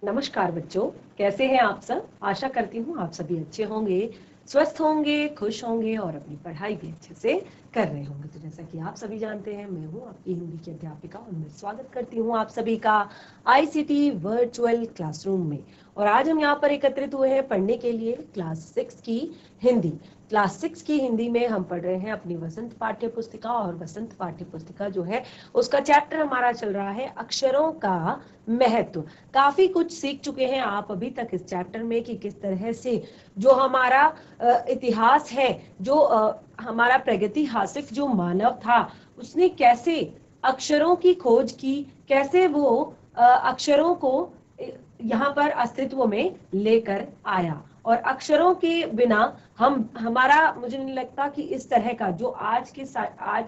नमस्कार बच्चों, कैसे हैं आप सब। आशा करती हूँ आप सभी अच्छे होंगे, स्वस्थ होंगे, खुश होंगे और अपनी पढ़ाई भी अच्छे से कर रहे होंगे। तो जैसा कि आप सभी जानते हैं, मैं हूँ आपकी हिंदी की अध्यापिका और मैं स्वागत करती हूँ आप सभी का आईसीटी वर्चुअल क्लासरूम में। और आज हम यहाँ पर एकत्रित हुए हैं पढ़ने के लिए क्लास 6 की हिंदी। क्लास 6 की हिंदी में हम पढ़ रहे हैं अपनी वसंत पाठ्य पुस्तिका, और वसंत पाठ्य पुस्तिका जो है उसका चैप्टर हमारा चल रहा है अक्षरों का महत्व। काफी कुछ सीख चुके हैं आप अभी तक इस चैप्टर में कि किस तरह से जो हमारा इतिहास है, जो हमारा प्रागैतिहासिक जो मानव था, उसने कैसे अक्षरों की खोज की, कैसे वो अक्षरों को यहाँ पर अस्तित्व में लेकर आया। और अक्षरों के बिना हमारा मुझे नहीं लगता कि इस तरह का जो आज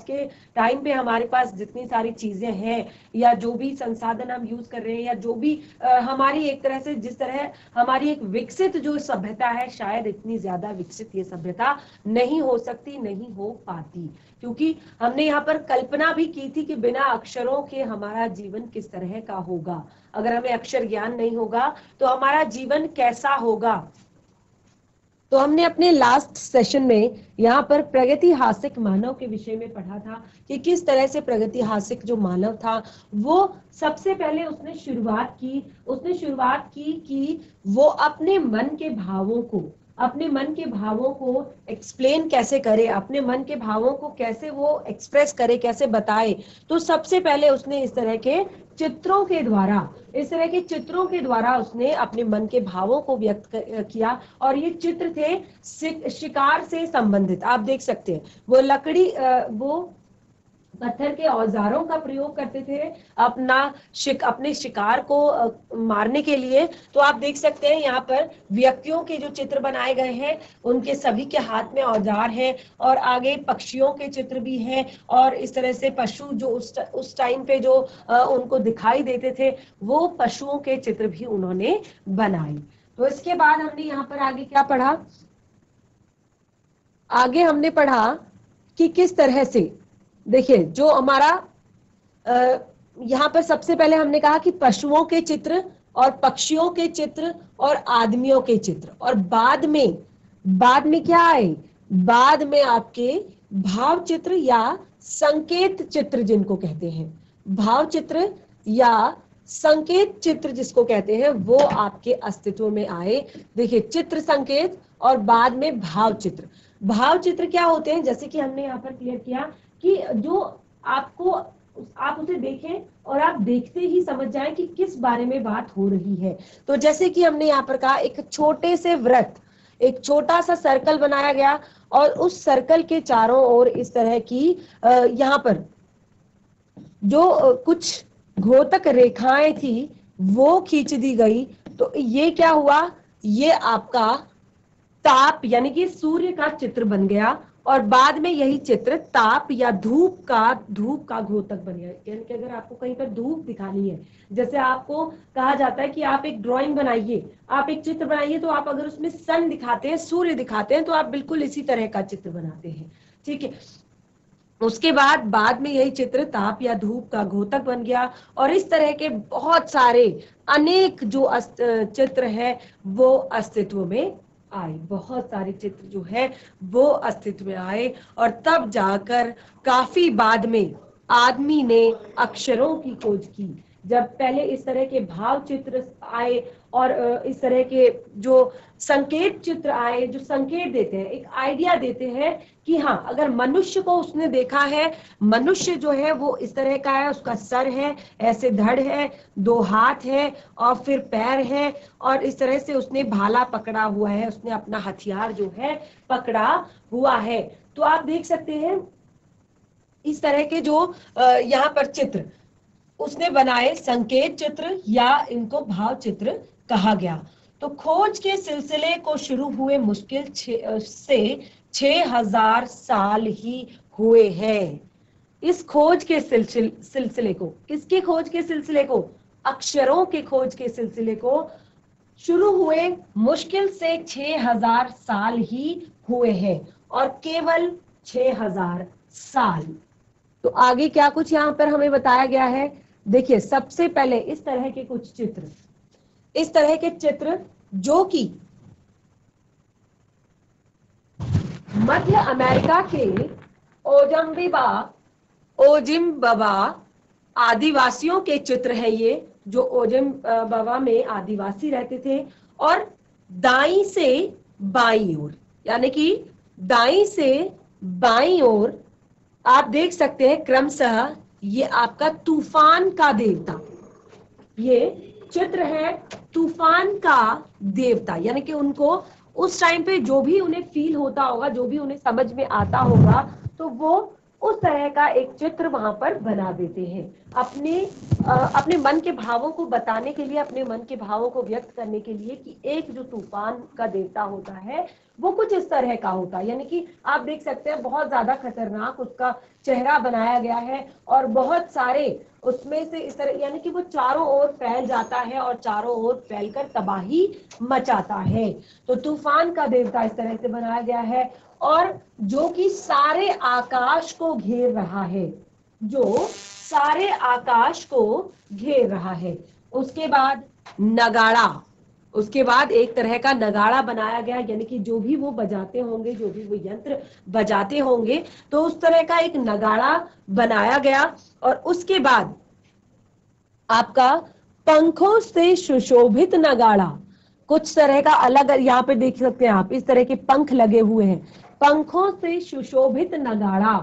के टाइम पे हमारे पास जितनी सारी चीजें हैं या जो भी संसाधन हम यूज कर रहे हैं या जो भी हमारी एक तरह से जिस तरह हमारी एक विकसित जो सभ्यता है, शायद इतनी ज्यादा विकसित ये सभ्यता नहीं हो सकती, नहीं हो पाती। क्योंकि हमने यहाँ पर कल्पना भी की थी कि बिना अक्षरों के हमारा जीवन किस तरह का होगा। अगर हमें अक्षर ज्ञान नहीं होगा तो हमारा जीवन कैसा होगा। तो हमने अपने लास्ट सेशन में यहाँ पर प्रागैतिहासिक मानव के विषय में पढ़ा था कि किस तरह से प्रागैतिहासिक जो मानव था वो सबसे पहले उसने शुरुआत की कि वो अपने मन के भावों को एक्सप्लेन कैसे करे, अपने मन के भावों को कैसे वो एक्सप्रेस करे, कैसे बताए। तो सबसे पहले उसने इस तरह के चित्रों के द्वारा उसने अपने मन के भावों को व्यक्त किया। और ये चित्र थे शिकार से संबंधित। आप देख सकते हैं वो वो पत्थर के औजारों का प्रयोग करते थे अपने शिकार को मारने के लिए। तो आप देख सकते हैं यहाँ पर व्यक्तियों के जो चित्र बनाए गए हैं, उनके सभी के हाथ में औजार हैं, और आगे पक्षियों के चित्र भी हैं, और इस तरह से पशु जो उस टाइम पे जो उनको दिखाई देते थे, वो पशुओं के चित्र भी उन्होंने बनाए। तो इसके बाद हमने यहाँ पर आगे क्या पढ़ा, आगे हमने पढ़ा कि किस तरह से, देखिए जो हमारा यहाँ पर सबसे पहले हमने कहा कि पशुओं के चित्र और पक्षियों के चित्र और आदमियों के चित्र, और बाद में क्या आए, बाद में आपके भाव चित्र या संकेत चित्र जिनको कहते हैं, भाव चित्र या संकेत चित्र जिसको कहते हैं, वो आपके अस्तित्व में आए। देखिए चित्र, संकेत और बाद में भाव चित्र। भाव चित्र क्या होते हैं, जैसे कि हमने यहाँ पर क्लियर किया कि जो आप उसे देखें और आप देखते ही समझ जाएं कि किस बारे में बात हो रही है। तो जैसे कि हमने यहाँ पर कहा, एक छोटे से वृत्त, एक छोटा सा सर्कल बनाया गया और उस सर्कल के चारों ओर इस तरह की यहाँ पर जो कुछ घोतक रेखाएं थी वो खींच दी गई। तो ये क्या हुआ, ये आपका ताप यानी कि सूर्य का चित्र बन गया, और बाद में यही चित्र ताप या धूप का घोतक बन गया। यानी कि अगर आपको कहीं पर धूप दिखानी है, जैसे आपको कहा जाता है कि आप एक ड्राइंग बनाइए, आप एक चित्र बनाइए, तो आप अगर उसमें सन दिखाते हैं, सूर्य दिखाते हैं, तो आप बिल्कुल इसी तरह का चित्र बनाते हैं। ठीक है, उसके बाद में यही चित्र ताप या धूप का घोतक बन गया, और इस तरह के बहुत सारे अनेक जो चित्र है वो अस्तित्व में आए, बहुत सारे चित्र जो है वो अस्तित्व में आए। और तब जाकर काफी बाद में आदमी ने अक्षरों की खोज की। जब पहले इस तरह के भाव चित्र आए और इस तरह के जो संकेत चित्र आए, जो संकेत देते हैं, एक आइडिया देते हैं कि हाँ, अगर मनुष्य को उसने देखा है, मनुष्य जो है वो इस तरह का है, उसका सर है, ऐसे धड़ है, 2 हाथ है और फिर पैर है, और इस तरह से उसने भाला पकड़ा हुआ है, उसने अपना हथियार जो है पकड़ा हुआ है। तो आप देख सकते हैं इस तरह के जो यहाँ पर चित्र उसने बनाए, संकेत चित्र या इनको भाव चित्र कहा गया। तो खोज के सिलसिले को शुरू हुए मुश्किल से 6000 साल ही हुए हैं। इस खोज के सिलसिले को, किसके खोज के सिलसिले को, अक्षरों के खोज के सिलसिले को शुरू हुए मुश्किल से 6000 साल ही हुए हैं, और केवल 6000 साल। तो आगे क्या कुछ यहाँ पर हमें बताया गया है, देखिए सबसे पहले इस तरह के कुछ चित्र, इस तरह के चित्र जो कि मध्य अमेरिका के ओजम्बिबा ओजिम्बाबा आदिवासियों के चित्र है ये, जो ओजिम्बाबा में आदिवासी रहते थे। और दाई से बाईं ओर, यानी कि दाई से बाईं ओर आप देख सकते हैं क्रमशः ये आपका तूफान का देवता, ये चित्र है तूफान का देवता, यानी कि उनको उस टाइम पे जो भी उन्हें फील होता होगा, जो भी उन्हें समझ में आता होगा, तो वो उस तरह का एक चित्र वहां पर बना देते हैं अपने मन के भावों को बताने के लिए, अपने मन के भावों को व्यक्त करने के लिए कि एक जो तूफान का देवता होता है वो कुछ इस तरह का होता है। यानी कि आप देख सकते हैं बहुत ज्यादा खतरनाक उसका चेहरा बनाया गया है और बहुत सारे उसमें से इस तरह, यानी कि वो चारों ओर फैल जाता है और चारों ओर फैलकर तबाही मचाता है। तो तूफान का देवता इस तरह से बनाया गया है और जो कि सारे आकाश को घेर रहा है, जो सारे आकाश को घेर रहा है। उसके बाद नगाड़ा, उसके बाद एक तरह का नगाड़ा बनाया गया, यानी कि जो भी वो बजाते होंगे, जो भी वो यंत्र बजाते होंगे, तो उस तरह का एक नगाड़ा बनाया गया। और उसके बाद आपका पंखों से सुशोभित नगाड़ा, कुछ तरह का अलग, यहाँ पे देख सकते हैं आप इस तरह के पंख लगे हुए हैं, पंखों से सुशोभित नगाड़ा।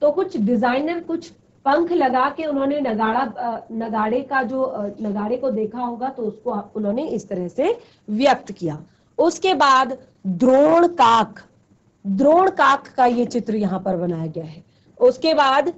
तो कुछ डिजाइनर कुछ पंख लगा के उन्होंने नगाड़े का जो नगाड़े को देखा होगा, तो उसको उन्होंने इस तरह से व्यक्त किया। उसके बाद द्रोण काक, द्रोण काक का ये चित्र यहाँ पर बनाया गया है। उसके बाद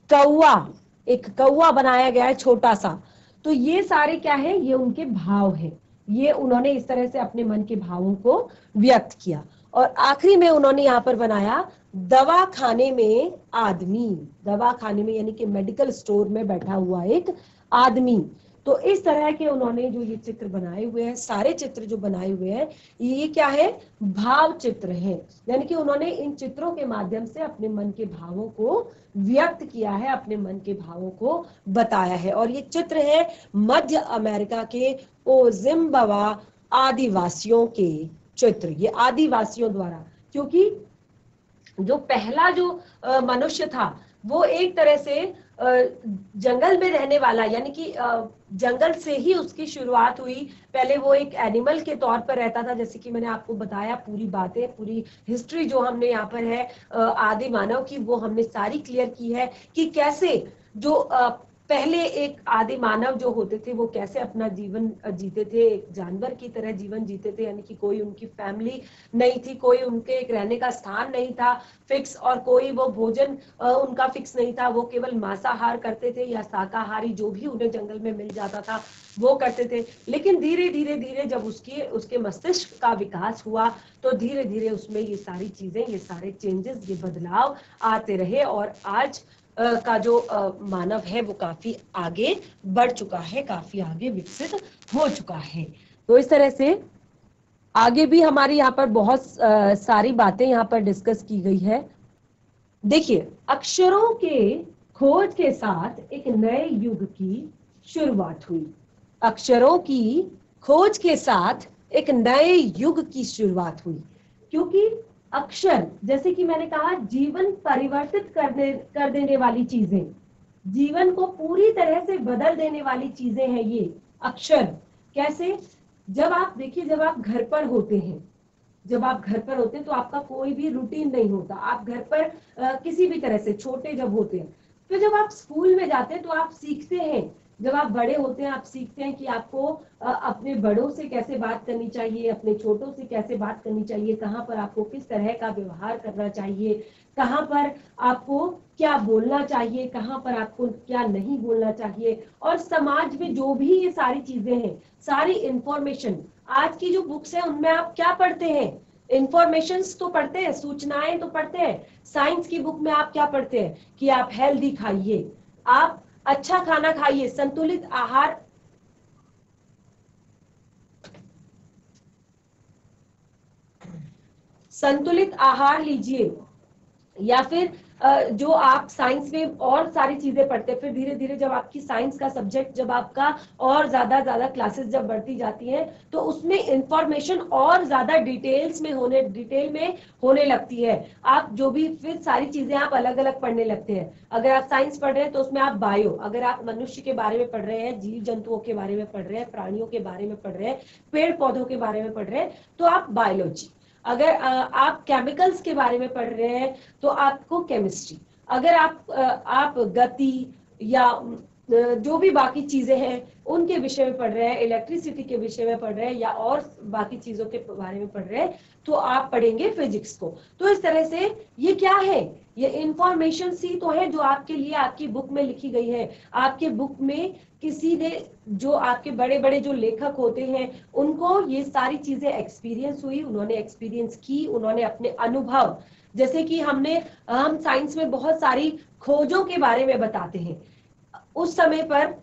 कौआ, एक कौआ बनाया गया है छोटा सा। तो ये सारे क्या है, ये उनके भाव है, ये उन्होंने इस तरह से अपने मन के भावों को व्यक्त किया। और आखिरी में उन्होंने यहाँ पर बनाया दवा खाने में आदमी, दवा खाने में यानी कि मेडिकल स्टोर में बैठा हुआ एक आदमी। तो इस तरह के उन्होंने जो ये चित्र बनाए हुए हैं, सारे चित्र जो बनाए हुए हैं, ये क्या है, भाव चित्र हैं। यानी कि उन्होंने इन चित्रों के माध्यम से अपने मन के भावों को व्यक्त किया है, अपने मन के भावों को बताया है। और ये चित्र है मध्य अमेरिका के ओजिम्बाबा आदिवासियों के चित्र, ये आदिवासियों द्वारा, क्योंकि जो पहला जो मनुष्य था वो एक तरह से जंगल में रहने वाला, यानी कि जंगल से ही उसकी शुरुआत हुई। पहले वो एक एनिमल के तौर पर रहता था, जैसे कि मैंने आपको बताया, पूरी बातें, पूरी हिस्ट्री जो हमने यहाँ पर है आदि मानव की, वो हमने सारी क्लियर की है कि कैसे जो पहले एक आदि मानव जो होते थे वो कैसे अपना जीवन जीते थे, एक जानवर की तरह जीवन जीते थे, यानी कि कोई उनकी फैमिली नहीं थी, कोई उनके एक रहने का स्थान नहीं था फिक्स, और कोई वो भोजन उनका फिक्स नहीं था, वो केवल मांसाहार करते थे या शाकाहारी जो भी उन्हें जंगल में मिल जाता था वो करते थे। लेकिन धीरे धीरे धीरे जब उसके मस्तिष्क का विकास हुआ, तो धीरे धीरे उसमें ये सारी चीजें, ये सारे चेंजेस, ये बदलाव आते रहे और आज का जो मानव है वो काफी आगे बढ़ चुका है, काफी आगे विकसित हो चुका है। तो इस तरह से आगे भी हमारी यहाँ पर बहुत सारी बातें यहाँ पर डिस्कस की गई है। देखिए, अक्षरों के खोज के साथ एक नए युग की शुरुआत हुई, अक्षरों की खोज के साथ एक नए युग की शुरुआत हुई, क्योंकि अक्षर, जैसे कि मैंने कहा, जीवन परिवर्तित कर देने वाली चीजें, जीवन को पूरी तरह से बदल देने वाली चीजें हैं ये अक्षर। कैसे? जब आप देखिए, जब आप घर पर होते हैं, जब आप घर पर होते हैं तो आपका कोई भी रूटीन नहीं होता, आप घर पर किसी भी तरह से छोटे जब होते हैं, फिर जब आप स्कूल में जाते हैं तो आप सीखते हैं, जब आप बड़े होते हैं आप सीखते हैं कि आपको अपने बड़ों से कैसे बात करनी चाहिए, अपने छोटों से कैसे बात करनी चाहिए, कहाँ पर आपको किस तरह का व्यवहार करना चाहिए, कहाँ पर आपको क्या बोलना चाहिए, कहाँ पर आपको क्या नहीं बोलना चाहिए। और समाज में जो भी ये सारी चीजें हैं, सारी इंफॉर्मेशन, आज की जो बुक्स है उनमें आप क्या पढ़ते हैं, इंफॉर्मेशंस तो पढ़ते हैं, सूचनाएं तो पढ़ते हैं। साइंस की बुक में आप क्या पढ़ते हैं कि आप हेल्दी खाइए, आप अच्छा खाना खाइए, संतुलित आहार, संतुलित आहार लीजिए, या फिर जो आप साइंस में और सारी चीजें पढ़ते हैं, फिर धीरे धीरे जब आपकी साइंस का सब्जेक्ट, जब आपका और ज्यादा क्लासेस जब बढ़ती जाती हैं, तो उसमें इंफॉर्मेशन और ज्यादा डिटेल में होने लगती है। आप जो भी फिर सारी चीजें आप अलग अलग पढ़ने लगते हैं। अगर आप साइंस पढ़ रहे हैं तो उसमें आप बायो, अगर आप मनुष्य के बारे में पढ़ रहे हैं, जीव जंतुओं के बारे में पढ़ रहे हैं, प्राणियों के बारे में पढ़ रहे हैं, पेड़ पौधों के बारे में पढ़ रहे हैं, तो आप बायोलॉजी। अगर आप केमिकल्स के बारे में पढ़ रहे हैं तो आपको केमिस्ट्री। अगर आप गति या जो भी बाकी चीजें हैं उनके विषय में पढ़ रहे हैं, इलेक्ट्रिसिटी के विषय में पढ़ रहे हैं या और बाकी चीजों के बारे में पढ़ रहे हैं, तो आप पढ़ेंगे फिजिक्स को। तो इस तरह से ये क्या है, ये इंफॉर्मेशन सी तो है जो आपके लिए आपकी बुक में लिखी गई है। आपके बुक में किसी ने, जो आपके बड़े बड़े जो लेखक होते हैं, उनको ये सारी चीजें एक्सपीरियंस हुई, उन्होंने एक्सपीरियंस की, उन्होंने अपने अनुभव, जैसे कि हम साइंस में बहुत सारी खोजों के बारे में बताते हैं। उस समय पर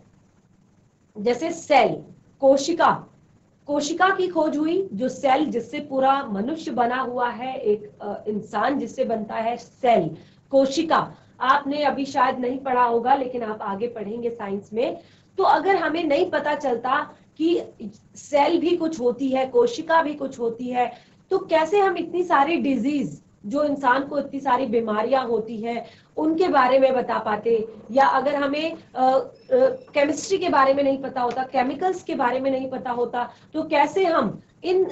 जैसे सेल, कोशिका की खोज हुई, जो सेल जिससे पूरा मनुष्य बना हुआ है, एक इंसान जिससे बनता है सेल, कोशिका। आपने अभी शायद नहीं पढ़ा होगा, लेकिन आप आगे पढ़ेंगे साइंस में। तो अगर हमें नहीं पता चलता कि सेल भी कुछ होती है, कोशिका भी कुछ होती है, तो कैसे हम इतनी सारी डिजीज, जो इंसान को इतनी सारी बीमारियां होती हैं, उनके बारे में बता पाते। या अगर हमें केमिस्ट्री के बारे में नहीं पता होता, केमिकल्स के बारे में नहीं पता होता, तो कैसे हम इन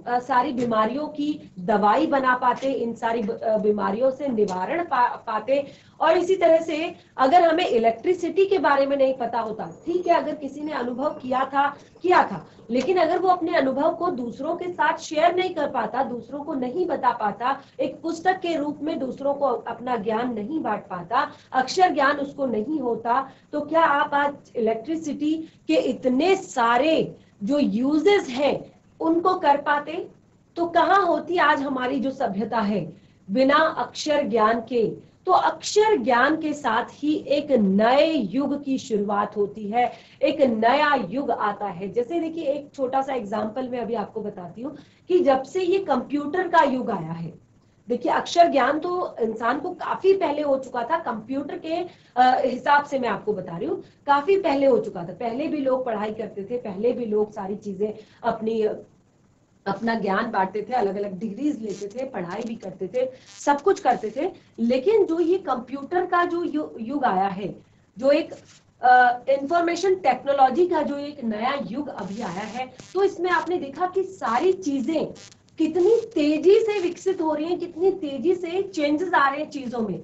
सारी बीमारियों की दवाई बना पाते, इन सारी बीमारियों से निवारण पाते। और इसी तरह से अगर हमें इलेक्ट्रिसिटी के बारे में नहीं पता होता, ठीक है, अगर किसी ने अनुभव किया था, लेकिन अगर वो अपने अनुभव को दूसरों के साथ शेयर नहीं कर पाता, दूसरों को नहीं बता पाता, एक पुस्तक के रूप में दूसरों को अपना ज्ञान नहीं बांट पाता, अक्षर ज्ञान उसको नहीं होता, तो क्या आप आज इलेक्ट्रिसिटी के इतने सारे जो यूजेस हैं उनको कर पाते? तो कहाँ होती आज हमारी जो सभ्यता है बिना अक्षर ज्ञान के? तो अक्षर ज्ञान के साथ ही एक नए युग की शुरुआत होती है, एक नया युग आता है। जैसे देखिए, एक छोटा सा एग्जांपल मैं अभी आपको बताती हूँ कि जब से ये कंप्यूटर का युग आया है, देखिए अक्षर ज्ञान तो इंसान को काफी पहले हो चुका था, कंप्यूटर के हिसाब से मैं आपको बता रही हूँ, काफी पहले हो चुका था। पहले भी लोग पढ़ाई करते थे, पहले भी लोग सारी चीजें अपना ज्ञान बांटते थे, अलग अलग डिग्रीज लेते थे, पढ़ाई भी करते थे, सब कुछ करते थे। लेकिन जो ये कंप्यूटर का जो युग आया है, जो एक इंफॉर्मेशन टेक्नोलॉजी का जो एक नया युग अभी आया है, तो इसमें आपने देखा कि सारी चीजें कितनी तेजी से विकसित हो रही हैं, कितनी तेजी से चेंजेस आ रहे हैं चीजों में।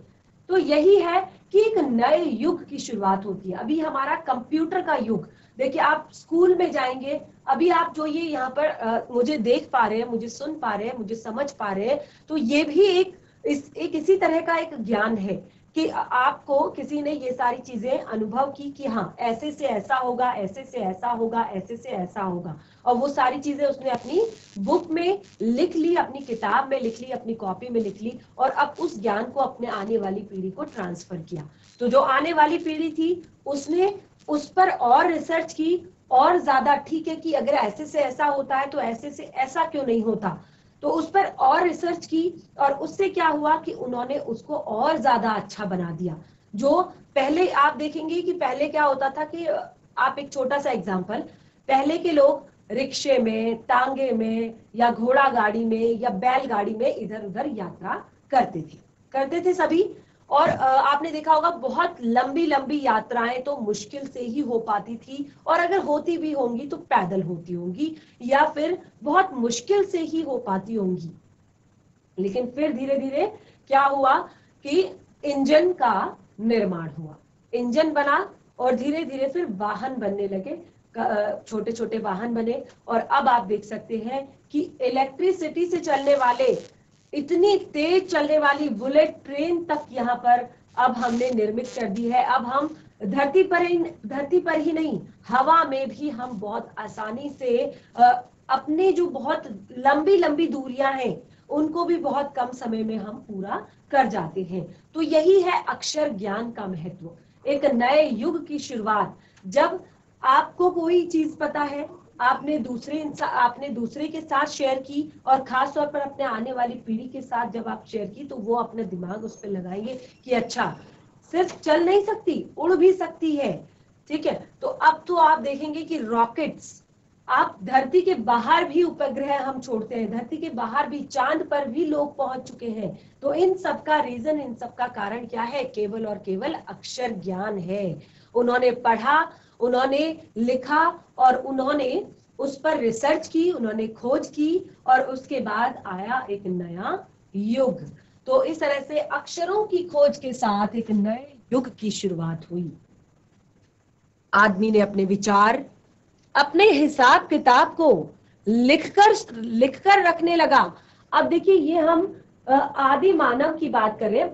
तो यही है कि एक नए युग की शुरुआत होती है। अभी हमारा कंप्यूटर का युग, देखिए आप स्कूल में जाएंगे, अभी आप जो ये यहाँ पर मुझे देख पा रहे हैं, मुझे सुन पा रहे हैं, मुझे समझ पा रहे हैं, तो ये भी एक इसी तरह का एक ज्ञान है कि आपको किसी ने ये सारी चीजें अनुभव की कि हाँ, ऐसे से ऐसा होगा, ऐसे से ऐसा होगा, ऐसे से ऐसा होगा, और वो सारी चीजें उसने अपनी बुक में लिख ली, अपनी किताब में लिख ली, अपनी कॉपी में लिख ली, और अब उस ज्ञान को अपने आने वाली पीढ़ी को ट्रांसफर किया। तो जो आने वाली पीढ़ी थी उसने उस पर और रिसर्च की, और ज्यादा, ठीक है कि अगर ऐसे से ऐसा होता है तो ऐसे से ऐसा क्यों नहीं होता, तो उस पर और रिसर्च की, और उससे क्या हुआ कि उन्होंने उसको और ज्यादा अच्छा बना दिया। जो पहले आप देखेंगे कि पहले क्या होता था कि आप एक छोटा सा एग्जांपल, पहले के लोग रिक्शे में, टांगे में, या घोड़ा गाड़ी में, या बैलगाड़ी में इधर उधर यात्रा करते थे सभी। और आपने देखा होगा बहुत लंबी लंबी यात्राएं तो मुश्किल से ही हो पाती थी, और अगर होती भी होंगी तो पैदल होती होंगी, या फिर बहुत मुश्किल से ही हो पाती होंगी। लेकिन फिर धीरे धीरे क्या हुआ कि इंजन का निर्माण हुआ, इंजन बना, और धीरे धीरे फिर वाहन बनने लगे, छोटे छोटे वाहन बने, और अब आप देख सकते हैं कि इलेक्ट्रिसिटी से चलने वाले, इतनी तेज चलने वाली बुलेट ट्रेन तक यहाँ पर अब हमने निर्मित कर दी है। अब हम धरती पर ही नहीं, हवा में भी हम बहुत आसानी से अपने जो बहुत लंबी लंबी दूरियां हैं उनको भी बहुत कम समय में हम पूरा कर जाते हैं। तो यही है अक्षर ज्ञान का महत्व, एक नए युग की शुरुआत। जब आपको कोई चीज पता है, आपने दूसरे के साथ शेयर की, और खास तौर पर अपने आने वाली पीढ़ी के साथ जब आप शेयर की, तो वो अपना दिमाग उस पर लगाएंगे कि अच्छा, सिर्फ चल नहीं सकती, उड़ भी सकती है। ठीक है, तो अब तो आप देखेंगे कि रॉकेट्स, आप धरती के बाहर भी उपग्रह हम छोड़ते हैं, धरती के बाहर भी, चांद पर भी लोग पहुंच चुके हैं। तो इन सब का रीजन, इन सब का कारण क्या है? केवल और केवल अक्षर ज्ञान है। उन्होंने पढ़ा, उन्होंने लिखा, और उन्होंने उस पर रिसर्च की, उन्होंने खोज की, और उसके बाद आया एक नया युग। तो इस तरह से अक्षरों की खोज के साथ एक नए युग की शुरुआत हुई। आदमी ने अपने विचार, अपने हिसाब किताब को लिखकर रखने लगा। अब देखिए, ये हम आदि मानव की बात कर रहे हैं,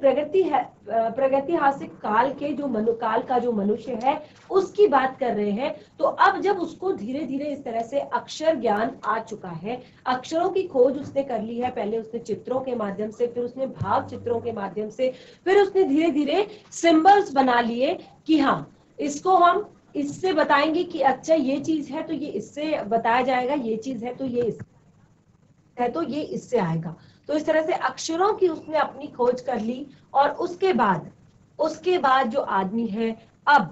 प्रगतिहासिक काल के काल का जो मनुष्य है उसकी बात कर रहे हैं। तो अब जब उसको धीरे धीरे इस तरह से अक्षर ज्ञान आ चुका है, अक्षरों की खोज उसने कर ली है, पहले उसने चित्रों के माध्यम से, फिर उसने भाव चित्रों के माध्यम से, फिर उसने धीरे धीरे सिंबल्स बना लिए कि हाँ, इसको हम इससे बताएंगे कि अच्छा ये चीज है तो ये इससे बताया जाएगा, ये चीज है तो ये इससे आएगा। तो इस तरह से अक्षरों की उसने अपनी खोज कर ली। और उसके बाद जो आदमी है, अब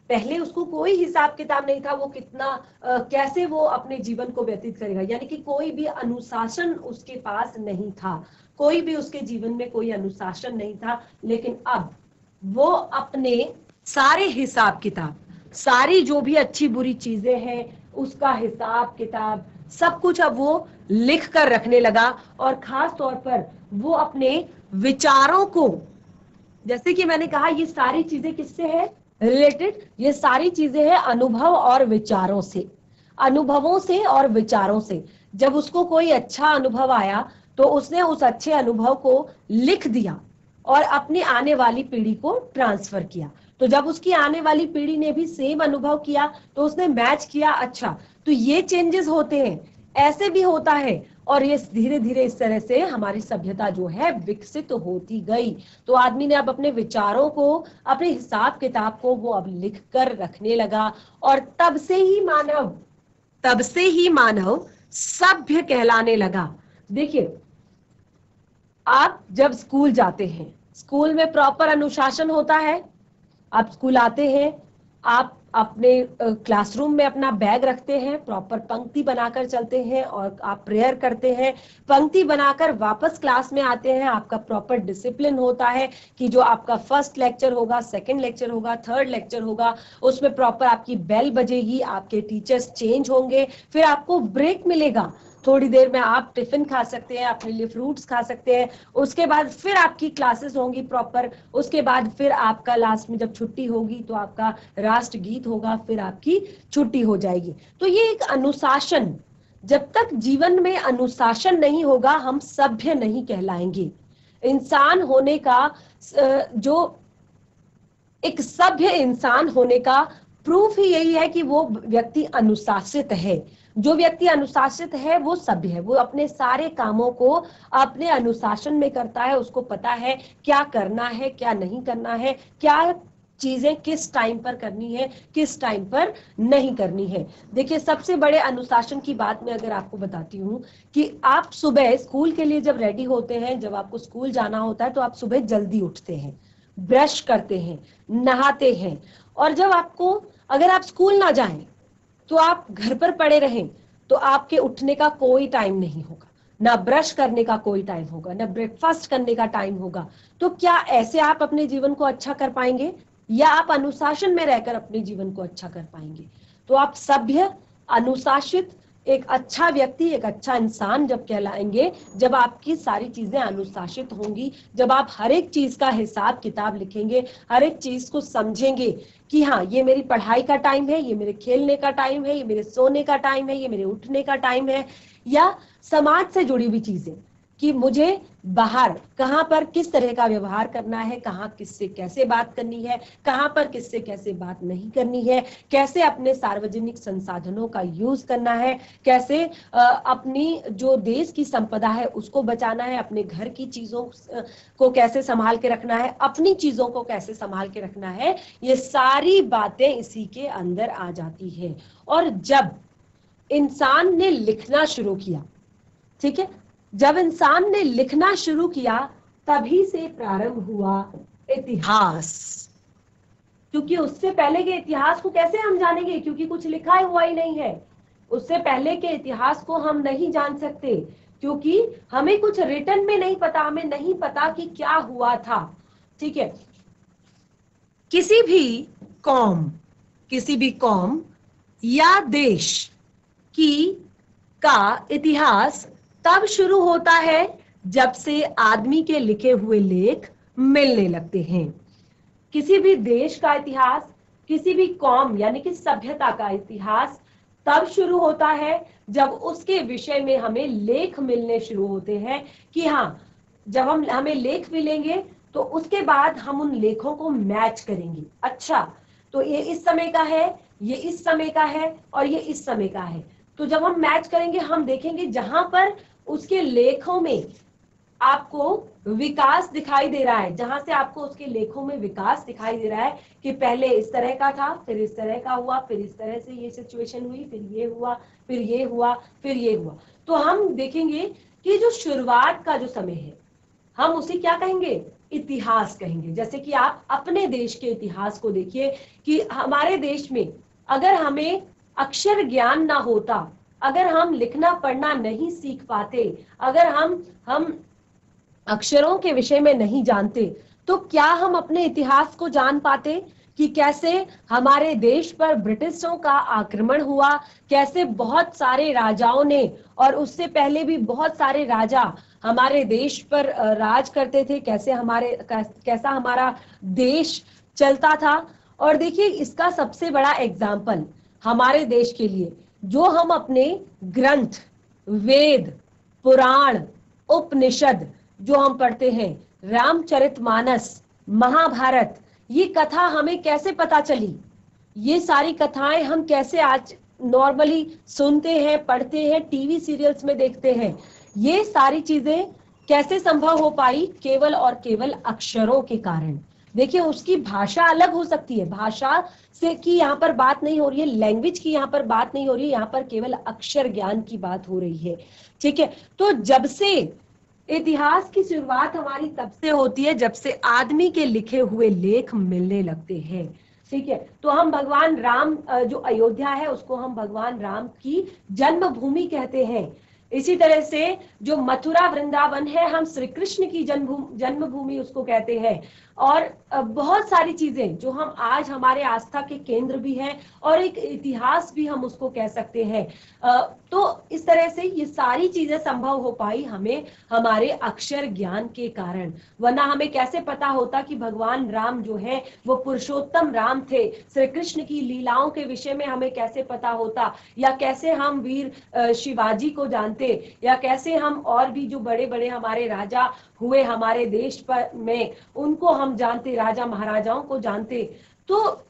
पहले उसको कोई हिसाब किताब नहीं था, वो कितना कैसे वो अपने जीवन को व्यतीत करेगा, यानी कि कोई भी अनुशासन उसके पास नहीं था, कोई भी उसके जीवन में कोई अनुशासन नहीं था। लेकिन अब वो अपने सारे हिसाब किताब, सारी जो भी अच्छी बुरी चीजें हैं, उसका हिसाब किताब सब कुछ अब वो लिख कर रखने लगा। और खास तौर पर वो अपने विचारों को, जैसे कि मैंने कहा, ये सारी चीजें किससे है रिलेटेड? ये सारी चीजें हैं अनुभव और विचारों से, अनुभवों से और विचारों से। जब उसको कोई अच्छा अनुभव आया तो उसने उस अच्छे अनुभव को लिख दिया और अपनी आने वाली पीढ़ी को ट्रांसफर किया। तो जब उसकी आने वाली पीढ़ी ने भी सेम अनुभव किया तो उसने मैच किया, अच्छा तो ये चेंजेस होते हैं, ऐसे भी होता है। और ये धीरे धीरे इस तरह से हमारी सभ्यता जो है विकसित होती गई। तो आदमी ने अब अपने विचारों को, अपने हिसाब किताब को वो अब लिख कर रखने लगा। और तब से ही मानव सभ्य कहलाने लगा। देखिए, आप जब स्कूल जाते हैं, स्कूल में प्रॉपर अनुशासन होता है। आप स्कूल आते हैं, आप अपने क्लासरूम में अपना बैग रखते हैं, प्रॉपर पंक्ति बनाकर चलते हैं, और आप प्रेयर करते हैं, पंक्ति बनाकर वापस क्लास में आते हैं। आपका प्रॉपर डिसिप्लिन होता है कि जो आपका फर्स्ट लेक्चर होगा, सेकंड लेक्चर होगा, थर्ड लेक्चर होगा, उसमें प्रॉपर आपकी बेल बजेगी, आपके टीचर्स चेंज होंगे, फिर आपको ब्रेक मिलेगा, थोड़ी देर में आप टिफिन खा सकते हैं, अपने लिए फ्रूट्स खा सकते हैं, उसके बाद फिर आपकी क्लासेस होंगी प्रॉपर, उसके बाद फिर आपका लास्ट में जब छुट्टी होगी तो आपका राष्ट्र गीत होगा, फिर आपकी छुट्टी हो जाएगी। तो ये एक अनुशासन, जब तक जीवन में अनुशासन नहीं होगा हम सभ्य नहीं कहलाएंगे। इंसान होने का जो एक सभ्य इंसान होने का प्रूफ ही यही है कि वो व्यक्ति अनुशासित है। जो व्यक्ति अनुशासित है वो सभ्य है, वो अपने सारे कामों को अपने अनुशासन में करता है, उसको पता है क्या करना है, क्या नहीं करना है, क्या चीजें किस टाइम पर करनी है, किस टाइम पर नहीं करनी है। देखिए, सबसे बड़े अनुशासन की बात मैं अगर आपको बताती हूँ कि आप सुबह स्कूल के लिए जब रेडी होते हैं, जब आपको स्कूल जाना होता है तो आप सुबह जल्दी उठते हैं, ब्रश करते हैं, नहाते हैं, और जब आपको, अगर आप स्कूल ना जाएं तो आप घर पर पड़े रहें तो आपके उठने का कोई टाइम नहीं होगा, ना ब्रश करने का कोई टाइम होगा, ना ब्रेकफास्ट करने का टाइम होगा। तो क्या ऐसे आप अपने जीवन को अच्छा कर पाएंगे, या आप अनुशासन में रहकर अपने जीवन को अच्छा कर पाएंगे? तो आप सभ्य, अनुशासित, एक अच्छा व्यक्ति, एक अच्छा इंसान जब कहलाएंगे जब आपकी सारी चीजें अनुशासित होंगी, जब आप हर एक चीज का हिसाब किताब लिखेंगे, हर एक चीज को समझेंगे कि हाँ, ये मेरी पढ़ाई का टाइम है, ये मेरे खेलने का टाइम है, ये मेरे सोने का टाइम है, ये मेरे उठने का टाइम है, या समाज से जुड़ी हुई चीजें कि मुझे बाहर कहाँ पर किस तरह का व्यवहार करना है, कहाँ किससे कैसे बात करनी है, कहाँ पर किससे कैसे बात नहीं करनी है, कैसे अपने सार्वजनिक संसाधनों का यूज करना है, कैसे अपनी जो देश की संपदा है उसको बचाना है, अपने घर की चीजों को कैसे संभाल के रखना है, अपनी चीजों को कैसे संभाल के रखना है, ये सारी बातें इसी के अंदर आ जाती है। और जब इंसान ने लिखना शुरू किया, ठीक है, जब इंसान ने लिखना शुरू किया तभी से प्रारंभ हुआ इतिहास। क्योंकि उससे पहले के इतिहास को कैसे हम जानेंगे, क्योंकि कुछ लिखा हुआ ही नहीं है। उससे पहले के इतिहास को हम नहीं जान सकते क्योंकि हमें कुछ रिटन में नहीं पता, हमें नहीं पता कि क्या हुआ था, ठीक है। किसी भी कौम या देश का इतिहास तब शुरू होता है जब से आदमी के लिखे हुए लेख मिलने लगते हैं। किसी भी देश का इतिहास, किसी भी कौम यानी कि सभ्यता का इतिहास तब शुरू होता है जब उसके विषय में हमें लेख मिलने शुरू होते हैं कि हाँ, जब हमें लेख मिलेंगे तो उसके बाद हम उन लेखों को मैच करेंगे। अच्छा, तो ये इस समय का है, ये इस समय का है और ये इस समय का है। तो जब हम मैच करेंगे हम देखेंगे जहां पर उसके लेखों में आपको विकास दिखाई दे रहा है, जहां से आपको उसके लेखों में विकास दिखाई दे रहा है कि पहले इस तरह का था, फिर इस तरह का हुआ, फिर इस तरह से ये सिचुएशन हुई, फिर ये हुआ, फिर ये हुआ, फिर ये हुआ, तो हम देखेंगे कि जो शुरुआत का जो समय है हम उसे क्या कहेंगे, इतिहास कहेंगे। जैसे कि आप अपने देश के इतिहास को देखिए कि हमारे देश में अगर हमें अक्षर ज्ञान ना होता, अगर हम लिखना पढ़ना नहीं सीख पाते, अगर हम अक्षरों के विषय में नहीं जानते, तो क्या हम अपने इतिहास को जान पाते कि कैसे हमारे देश पर ब्रिटिशों का आक्रमण हुआ, कैसे बहुत सारे राजाओं ने और उससे पहले भी बहुत सारे राजा हमारे देश पर राज करते थे, कैसा हमारा देश चलता था। और देखिए इसका सबसे बड़ा एग्जाम्पल हमारे देश के लिए जो हम अपने ग्रंथ, वेद, पुराण, उपनिषद जो हम पढ़ते हैं, रामचरितमानस, महाभारत, ये कथा हमें कैसे पता चली, ये सारी कथाएं हम कैसे आज नॉर्मली सुनते हैं, पढ़ते हैं, टीवी सीरियल्स में देखते हैं, ये सारी चीजें कैसे संभव हो पाई, केवल और केवल अक्षरों के कारण। देखिए उसकी भाषा अलग हो सकती है, भाषा से की यहाँ पर बात नहीं हो रही है, लैंग्वेज की यहाँ पर बात नहीं हो रही है, यहाँ पर केवल अक्षर ज्ञान की बात हो रही है, ठीक है। तो जब से इतिहास की शुरुआत हमारी तब से होती है जब से आदमी के लिखे हुए लेख मिलने लगते हैं, ठीक है। तो हम भगवान राम, जो अयोध्या है उसको हम भगवान राम की जन्मभूमि कहते हैं। इसी तरह से जो मथुरा वृंदावन है हम श्री कृष्ण की जन्मभूमि उसको कहते हैं। और बहुत सारी चीजें जो हम आज हमारे आस्था के केंद्र भी हैं और एक इतिहास भी हम उसको कह सकते हैं। तो इस तरह से ये सारी चीजें संभव हो पाई हमें हमारे अक्षर ज्ञान के कारण, वरना हमें कैसे पता होता कि भगवान राम जो है वो पुरुषोत्तम राम थे। श्री कृष्ण की लीलाओं के विषय में हमें कैसे पता होता, या कैसे हम वीर शिवाजी को जानते, या कैसे हम और भी जो बड़े बड़े हमारे राजा हुए हमारे देश पर में उनको हम जानते, राजा महाराजाओं को जानते। तो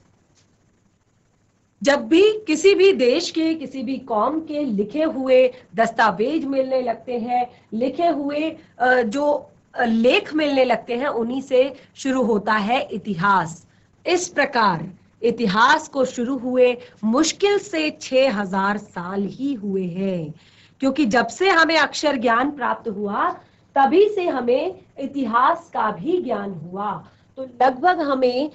जब भी किसी भी देश के, किसी भी कौम के लिखे हुए दस्तावेज मिलने लगते हैं, लिखे हुए जो लेख मिलने लगते हैं, उन्हीं से शुरू होता है इतिहास। इस प्रकार इतिहास को शुरू हुए मुश्किल से 6000 साल ही हुए हैं, क्योंकि जब से हमें अक्षर ज्ञान प्राप्त हुआ तभी से हमें इतिहास का भी ज्ञान हुआ। तो लगभग हमें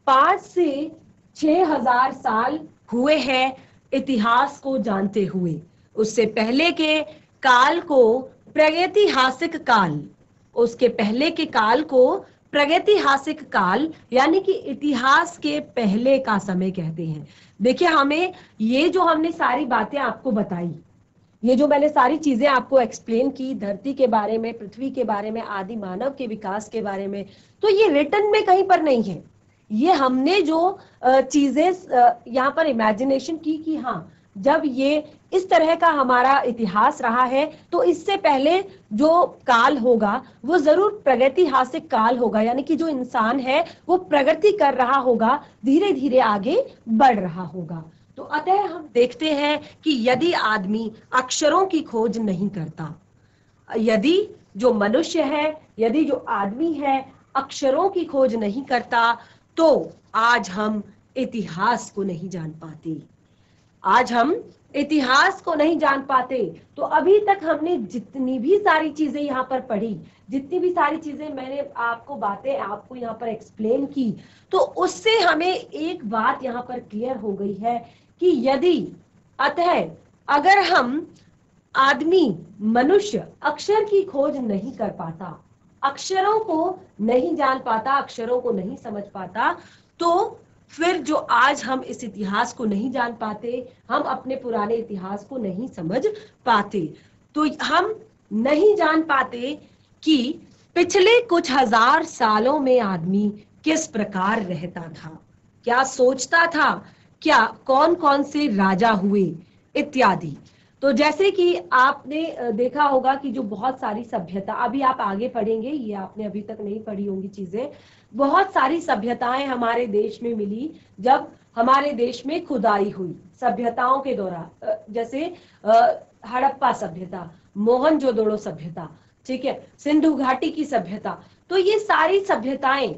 5 से 6000 साल हुए हैं इतिहास को जानते हुए। उससे पहले के काल को प्रागैतिहासिक काल, उसके पहले के काल को प्रागैतिहासिक काल यानी कि इतिहास के पहले का समय कहते हैं। देखिए हमें ये जो हमने सारी बातें आपको बताई, ये जो मैंने सारी चीजें आपको एक्सप्लेन की धरती के बारे में, पृथ्वी के बारे में, आदि मानव के विकास के बारे में, तो ये रिटन में कहीं पर नहीं है। ये हमने जो चीजें यहाँ पर इमेजिनेशन की कि हाँ जब ये इस तरह का हमारा इतिहास रहा है तो इससे पहले जो काल होगा वो जरूर प्रागैतिहासिक काल होगा, यानी कि जो इंसान है वो प्रगति कर रहा होगा, धीरे धीरे आगे बढ़ रहा होगा। तो अतः हम देखते हैं कि यदि आदमी अक्षरों की खोज नहीं करता, यदि जो मनुष्य है, यदि जो आदमी है अक्षरों की खोज नहीं करता, तो आज हम इतिहास को नहीं जान पाते। आज हम इतिहास को नहीं जान पाते, तो अभी तक हमने जितनी भी सारी चीजें यहाँ पर पढ़ी, जितनी भी सारी चीजें मैंने आपको बातें आपको यहाँ पर एक्सप्लेन की, तो उससे हमें एक बात यहाँ पर क्लियर हो गई है कि यदि अतः अगर हम आदमी मनुष्य अक्षर की खोज नहीं कर पाता, अक्षरों को नहीं जान पाता, अक्षरों को नहीं समझ पाता, तो फिर जो आज हम इस इतिहास को नहीं जान पाते, हम अपने पुराने इतिहास को नहीं समझ पाते, तो हम नहीं जान पाते कि पिछले कुछ हजार सालों में आदमी किस प्रकार रहता था, क्या सोचता था, क्या कौन कौन से राजा हुए इत्यादि। तो जैसे कि आपने देखा होगा कि जो बहुत सारी सभ्यता, अभी आप आगे पढ़ेंगे, ये आपने अभी तक नहीं पढ़ी होंगी चीजें, बहुत सारी सभ्यताएं हमारे देश में मिली जब हमारे देश में खुदाई हुई सभ्यताओं के दौरान, जैसे हड़प्पा सभ्यता, मोहनजोदड़ो सभ्यता, ठीक है, सिंधु घाटी की सभ्यता। तो ये सारी सभ्यताएं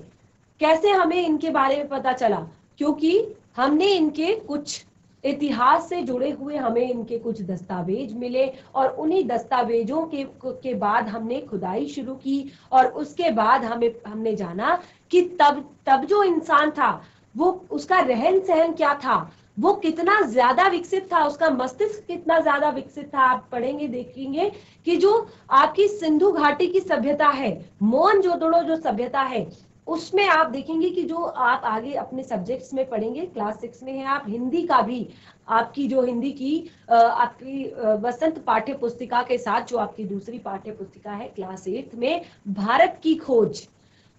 कैसे हमें इनके बारे में पता चला, क्योंकि हमने इनके कुछ इतिहास से जुड़े हुए हमें इनके कुछ दस्तावेज मिले, और उन्हीं दस्तावेजों के बाद हमने खुदाई शुरू की, और उसके बाद हमने जाना कि तब जो इंसान था वो उसका रहन सहन क्या था, वो कितना ज्यादा विकसित था, उसका मस्तिष्क कितना ज्यादा विकसित था। आप पढ़ेंगे देखेंगे कि जो आपकी सिंधु घाटी की सभ्यता है, मोहनजोदड़ो जो सभ्यता है, उसमें आप देखेंगे कि जो आप आगे अपने सब्जेक्ट्स में पढ़ेंगे, क्लास 6 में है, आप हिंदी का भी, आपकी जो हिंदी की आपकी वसंत पाठ्य पुस्तिका के साथ जो आपकी दूसरी पाठ्य पुस्तिका है क्लास 8 में, भारत की खोज,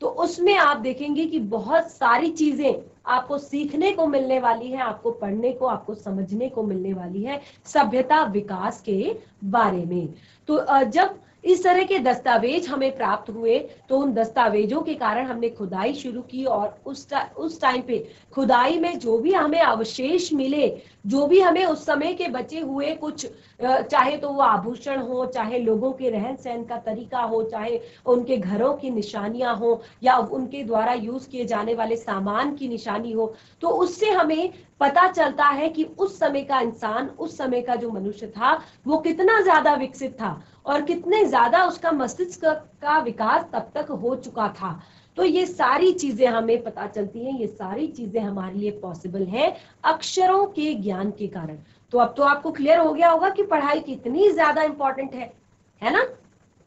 तो उसमें आप देखेंगे कि बहुत सारी चीजें आपको सीखने को मिलने वाली है, आपको पढ़ने को, आपको समझने को मिलने वाली है सभ्यता विकास के बारे में। तो जब इस तरह के दस्तावेज हमें प्राप्त हुए, तो उन दस्तावेजों के कारण हमने खुदाई शुरू की, और उस टाइम पे खुदाई में जो भी हमें अवशेष मिले, जो भी हमें उस समय के बचे हुए कुछ, चाहे तो वो आभूषण हो, चाहे लोगों के रहन सहन का तरीका हो, चाहे उनके घरों की निशानियां हो, या उनके द्वारा यूज किए जाने वाले सामान की निशानी हो, तो उससे हमें पता चलता है कि उस समय का इंसान, उस समय का जो मनुष्य था, वो कितना ज्यादा विकसित था और कितने ज्यादा उसका मस्तिष्क का विकास तब तक हो चुका था। तो ये सारी चीजें हमें पता चलती हैं, ये सारी चीजें हमारे लिए पॉसिबल है अक्षरों के ज्ञान के कारण। तो अब तो आपको क्लियर हो गया होगा कि पढ़ाई कितनी ज्यादा इंपॉर्टेंट है ना।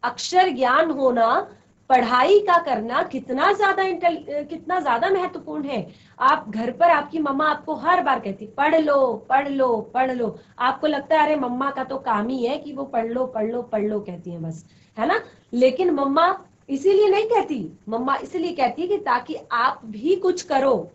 अक्षर ज्ञान होना, पढ़ाई का करना कितना ज्यादा महत्वपूर्ण है। आप घर पर, आपकी मम्मा आपको हर बार कहती पढ़ लो पढ़ लो पढ़ लो, आपको लगता है अरे मम्मा का तो काम ही है कि वो पढ़ लो पढ़ लो पढ़ लो कहती है बस, है ना। लेकिन मम्मा इसीलिए नहीं कहती, मम्मा इसलिए कहती है कि ताकि आप भी कुछ करो,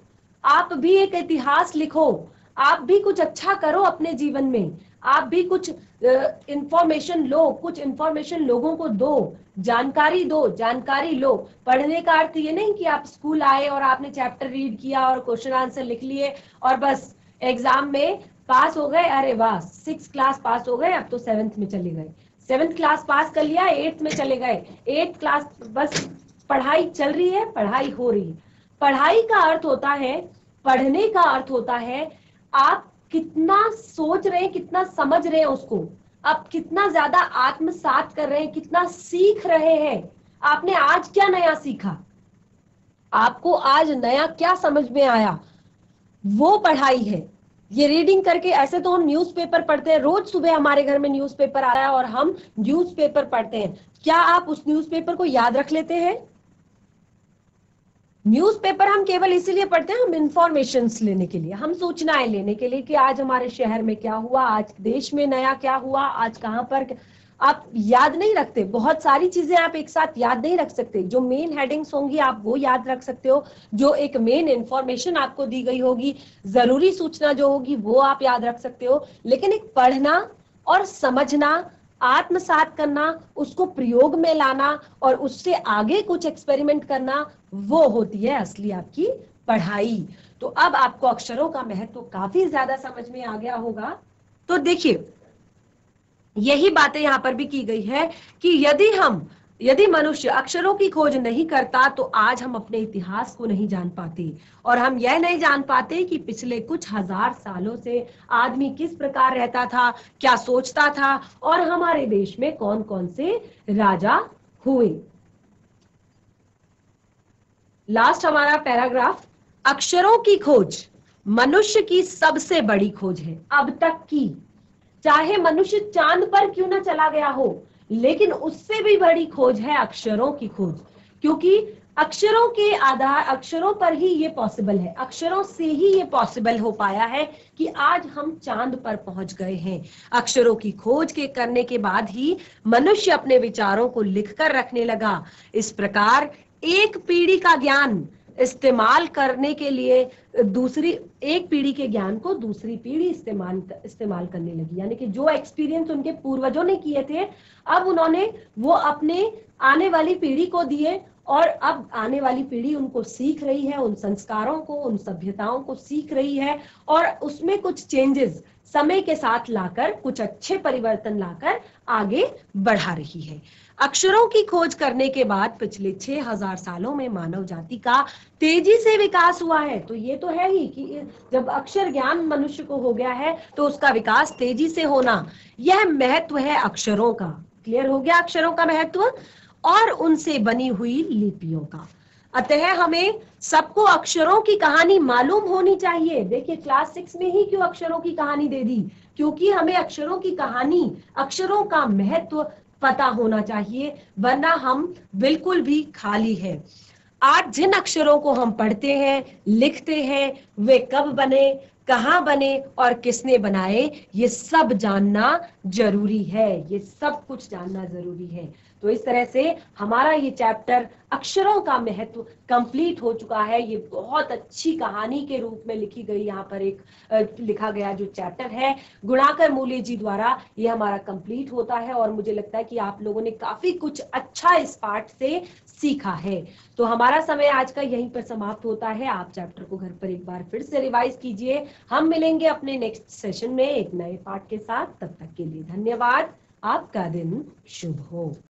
आप भी एक इतिहास लिखो, आप भी कुछ अच्छा करो अपने जीवन में, आप भी कुछ इंफॉर्मेशन लो, कुछ इंफॉर्मेशन लोगों को दो, जानकारी दो, जानकारी लो। पढ़ने का अर्थ ये नहीं कि आप स्कूल आए और आपने चैप्टर रीड किया और क्वेश्चन आंसर लिख लिए और बस एग्जाम में पास हो गए, अरे वाह 6th क्लास पास हो गए, अब तो 7th में चले गए, 7th क्लास पास कर लिया, 8th में चले गए, 8th क्लास, बस पढ़ाई चल रही है, पढ़ाई हो रही है। पढ़ाई का अर्थ होता है, पढ़ने का अर्थ होता है आप कितना सोच रहे हैं, कितना समझ रहे हैं उसको, आप कितना ज्यादा आत्मसात कर रहे हैं, कितना सीख रहे हैं। आपने आज क्या नया सीखा, आपको आज नया क्या समझ में आया, वो पढ़ाई है। ये रीडिंग करके, ऐसे तो हम न्यूज़पेपर पढ़ते हैं, रोज सुबह हमारे घर में न्यूज़पेपर आता है और हम न्यूज़पेपर पढ़ते हैं, क्या आप उस न्यूज़पेपर को याद रख लेते हैं? न्यूज़पेपर हम केवल इसीलिए पढ़ते हैं, हम इंफॉर्मेशन लेने के लिए, हम सूचनाएं लेने के लिए कि आज हमारे शहर में क्या हुआ, आज देश में नया क्या हुआ, आज कहां पर। आप याद नहीं रखते, बहुत सारी चीजें आप एक साथ याद नहीं रख सकते। जो मेन हेडिंग्स होंगी आप वो याद रख सकते हो, जो एक मेन इंफॉर्मेशन आपको दी गई होगी, जरूरी सूचना जो होगी वो आप याद रख सकते हो। लेकिन एक पढ़ना और समझना, आत्मसात करना, उसको प्रयोग में लाना और उससे आगे कुछ एक्सपेरिमेंट करना, वो होती है असली आपकी पढ़ाई। तो अब आपको अक्षरों का महत्व काफी ज्यादा समझ में आ गया होगा। तो देखिए, यही बातें यहां पर भी की गई है कि यदि हम यदि मनुष्य अक्षरों की खोज नहीं करता तो आज हम अपने इतिहास को नहीं जान पाते, और हम यह नहीं जान पाते कि पिछले कुछ हजार सालों से आदमी किस प्रकार रहता था, क्या सोचता था, और हमारे देश में कौन कौन से राजा हुए। लास्ट हमारा पैराग्राफ, अक्षरों की खोज मनुष्य की सबसे बड़ी खोज है अब तक की। चाहे मनुष्य चांद पर क्यों ना चला गया हो, लेकिन उससे भी बड़ी खोज है अक्षरों की खोज, क्योंकि अक्षरों के आधार, अक्षरों पर ही ये पॉसिबल है, अक्षरों से ही ये पॉसिबल हो पाया है कि आज हम चांद पर पहुंच गए हैं। अक्षरों की खोज के करने के बाद ही मनुष्य अपने विचारों को लिखकर रखने लगा। इस प्रकार एक पीढ़ी का ज्ञान इस्तेमाल करने के लिए दूसरी एक पीढ़ी के ज्ञान को दूसरी पीढ़ी इस्तेमाल करने लगी, यानी कि जो एक्सपीरियंस उनके पूर्वजों ने किए थे अब उन्होंने वो अपने आने वाली पीढ़ी को दिए, और अब आने वाली पीढ़ी उनको सीख रही है, उन संस्कारों को, उन सभ्यताओं को सीख रही है, और उसमें कुछ चेंजेस समय के साथ लाकर, कुछ अच्छे परिवर्तन लाकर आगे बढ़ा रही है। अक्षरों की खोज करने के बाद पिछले 6000 सालों में मानव जाति का तेजी से विकास हुआ है। तो ये तो है ही कि जब अक्षर ज्ञान मनुष्य को हो गया है तो उसका विकास तेजी से होना, यह महत्व है अक्षरों का। क्लियर हो गया अक्षरों का महत्व और उनसे बनी हुई लिपियों का। अतः हमें सबको अक्षरों की कहानी मालूम होनी चाहिए। देखिए क्लास 6 में ही क्यों अक्षरों की कहानी दे दी, क्योंकि हमें अक्षरों की कहानी, अक्षरों का महत्व पता होना चाहिए, वरना हम बिल्कुल भी खाली है। आज जिन अक्षरों को हम पढ़ते हैं, लिखते हैं, वे कब बने, कहाँ बने और किसने बनाए, ये सब जानना जरूरी है, ये सब कुछ जानना जरूरी है। तो इस तरह से हमारा ये चैप्टर अक्षरों का महत्व कंप्लीट हो चुका है। ये बहुत अच्छी कहानी के रूप में लिखी गई, यहाँ पर एक लिखा गया जो चैप्टर है गुणाकर मूल्य जी द्वारा, ये हमारा कंप्लीट होता है, और मुझे लगता है कि आप लोगों ने काफी कुछ अच्छा इस पाठ से सीखा है। तो हमारा समय आज का यहीं पर समाप्त होता है। आप चैप्टर को घर पर एक बार फिर से रिवाइज कीजिए। हम मिलेंगे अपने नेक्स्ट सेशन में एक नए पाठ के साथ। तब तक के लिए धन्यवाद। आपका दिन शुभ हो।